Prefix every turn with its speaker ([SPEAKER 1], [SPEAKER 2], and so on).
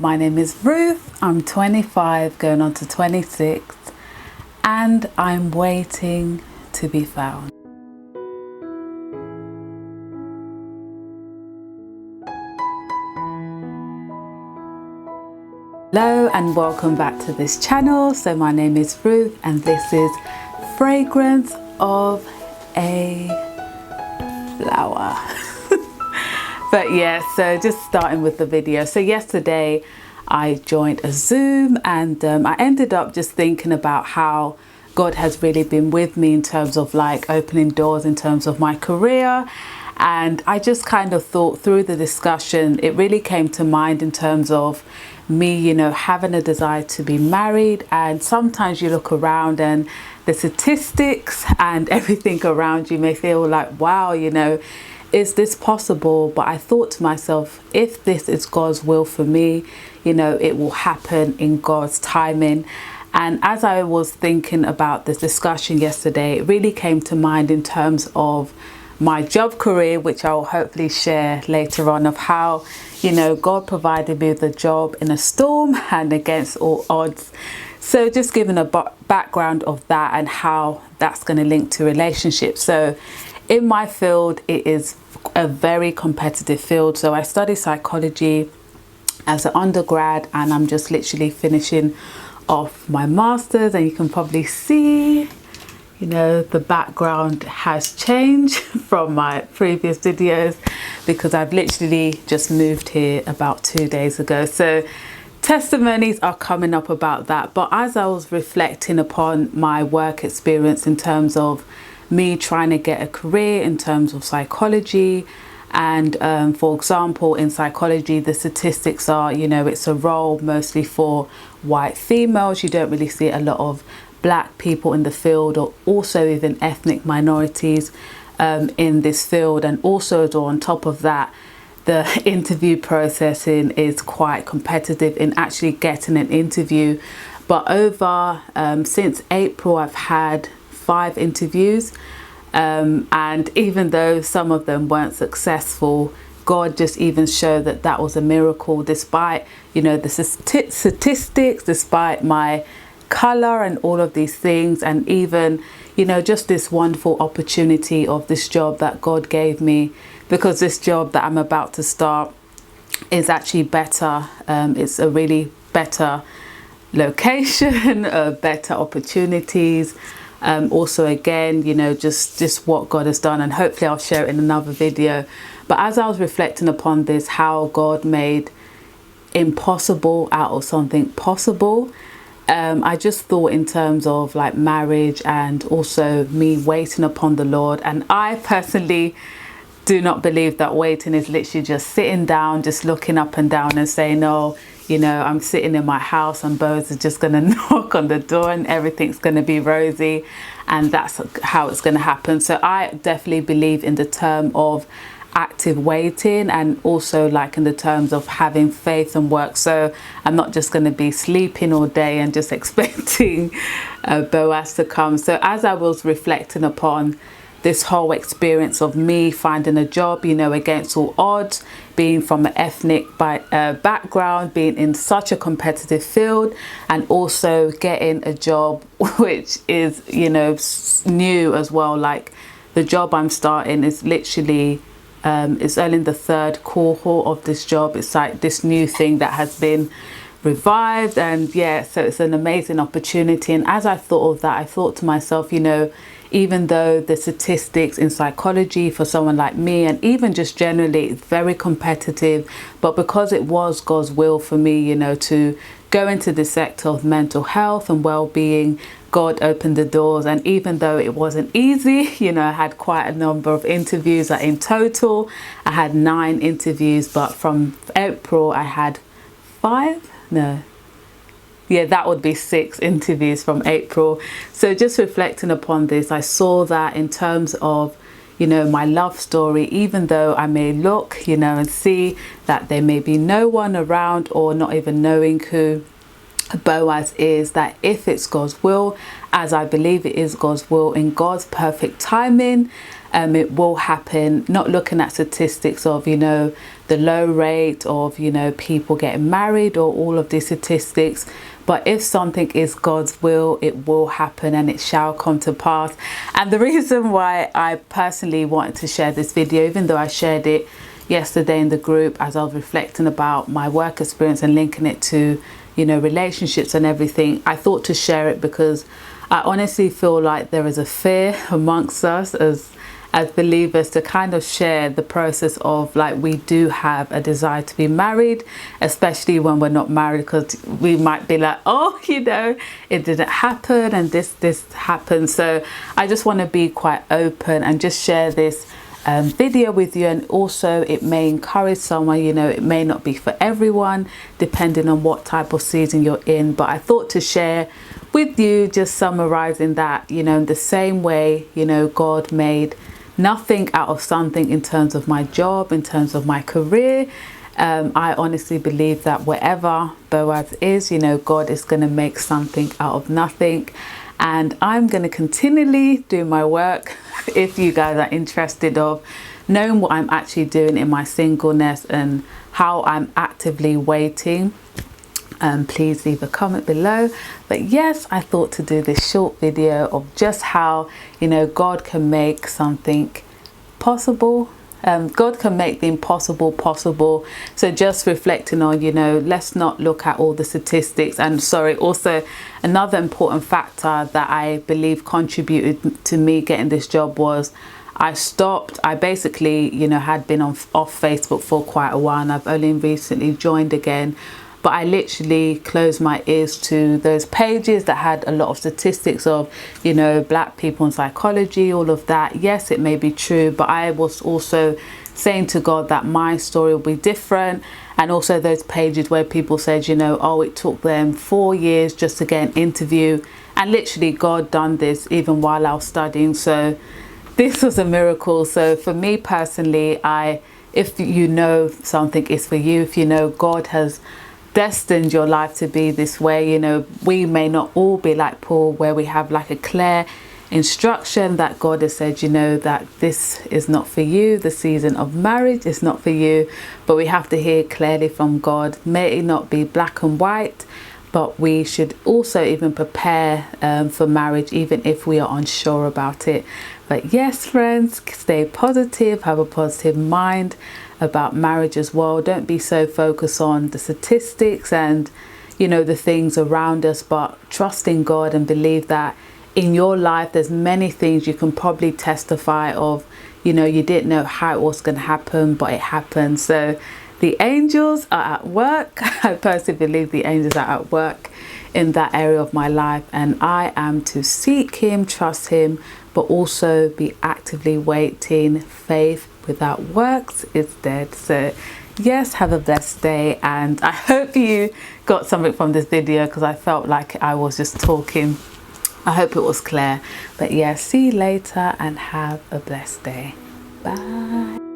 [SPEAKER 1] My name is Ruth. I'm 25, going on to 26, and I'm waiting to be found. Hello and welcome back to this channel. So my name is Ruth and this is Fragrance of a Flower. But yeah, so just starting with the video. So yesterday I joined a Zoom and I ended up just thinking about how God has really been with me in terms of like opening doors in terms of my career. And I just kind of thought through the discussion, it really came to mind in terms of me, you know, having a desire to be married. And sometimes you look around and the statistics and everything around you may feel like, wow, you know, is this possible? But I thought to myself, if this is God's will for me, you know, it will happen in God's timing. And as I was thinking about this discussion yesterday, it really came to mind in terms of my job career, which I'll hopefully share later on, of how, you know, God provided me with a job in a storm and against all odds. So just giving a background of that and how that's going to link to relationships. So in my field, it is a very competitive field. So I study psychology as an undergrad and I'm just literally finishing off my master's, and you can probably see, you know, the background has changed from my previous videos because I've literally just moved here about 2 days ago. So testimonies are coming up about that. But as I was reflecting upon my work experience in terms of me trying to get a career in terms of psychology, and for example, in psychology, the statistics are, you know, it's a role mostly for white females. You don't really see a lot of black people in the field, or also even ethnic minorities in this field. And also on top of that, the interview processing is quite competitive in actually getting an interview. But over since April, I've had 5 interviews, and even though some of them weren't successful, God just even showed that that was a miracle, despite, you know, the statistics, despite my color and all of these things, and even, you know, just this wonderful opportunity of this job that God gave me, because this job that I'm about to start is actually better. It's a really better location, better opportunities. Also, again, you know, just what God has done, and hopefully I'll share it in another video. But as I was reflecting upon this, how God made impossible out of something possible, I just thought in terms of like marriage and also me waiting upon the Lord. And I personally do not believe that waiting is literally just sitting down, just looking up and down and saying, oh, you know, I'm sitting in my house and Boaz is just going to knock on the door and everything's going to be rosy and that's how it's going to happen. So I definitely believe in the term of active waiting, and also like in the terms of having faith and work. So I'm not just going to be sleeping all day and just expecting Boaz to come. So as I was reflecting upon this whole experience of me finding a job, you know, against all odds, being from an ethnic background, being in such a competitive field, and also getting a job which is, you know, new as well. Like the job I'm starting is literally it's only the 3rd cohort of this job. It's like this new thing that has been revived, and yeah, so it's an amazing opportunity. And as I thought of that, I thought to myself, you know, even though the statistics in psychology for someone like me, and even just generally, it's very competitive, but because it was God's will for me, you know, to go into the sector of mental health and well-being, God opened the doors. And even though it wasn't easy, you know, I had quite a number of interviews. Like in total, I had 9 interviews, but from April, I had 5? No. Yeah, that would be 6 interviews from April. So just reflecting upon this, I saw that in terms of, you know, my love story, even though I may look, you know, and see that there may be no one around or not even knowing who Boaz is, that if it's God's will, as I believe it is God's will, in God's perfect timing, It will happen, not looking at statistics of, you know, the low rate of, you know, people getting married or all of these statistics. But if something is God's will, it will happen and it shall come to pass. And the reason why I personally wanted to share this video, even though I shared it yesterday in the group as I was reflecting about my work experience and linking it to, you know, relationships and everything, I thought to share it because I honestly feel like there is a fear amongst us as believers to kind of share the process of, like, we do have a desire to be married, especially when we're not married, because we might be like, oh, you know, it didn't happen and this happened. So I just want to be quite open and just share this video with you, and also it may encourage someone. You know, it may not be for everyone depending on what type of season you're in, but I thought to share with you, just summarizing that, you know, in the same way, you know, God made nothing out of something in terms of my job, in terms of my career. I honestly believe that wherever Boaz is, you know, God is going to make something out of nothing. And I'm going to continually do my work. If you guys are interested of knowing what I'm actually doing in my singleness and how I'm actively waiting, please leave a comment below. But yes, I thought to do this short video of just how, you know, God can make something possible. God can make the impossible possible. So just reflecting on, you know, let's not look at all the statistics. And sorry, also another important factor that I believe contributed to me getting this job was I basically, you know, had been off Facebook for quite a while, and I've only recently joined again. But I literally closed my ears to those pages that had a lot of statistics of, you know, black people in psychology, all of that. Yes, it may be true, but I was also saying to God that my story will be different. And also those pages where people said, you know, oh, it took them 4 years just to get an interview. And literally God done this even while I was studying. So this was a miracle. So for me personally, if you know something is for you, if you know God has destined your life to be this way, you know, we may not all be like Paul, where we have like a clear instruction that God has said, you know, that this is not for you, the season of marriage is not for you. But we have to hear clearly from God. May it not be black and white, but we should also even prepare for marriage, even if we are unsure about it. But yes, friends, stay positive, have a positive mind about marriage as well. Don't be so focused on the statistics and, you know, the things around us, but trust in God and believe that in your life there's many things you can probably testify of, you know, you didn't know how it was going to happen, but it happened. So the angels are at work. I personally believe the angels are at work in that area of my life, and I am to seek him, trust him, but also be actively waiting. Faith without works is dead. So yes, have a blessed day, and I hope you got something from this video, because I felt like I was just talking. I hope it was clear. But yeah, see you later and have a blessed day. Bye.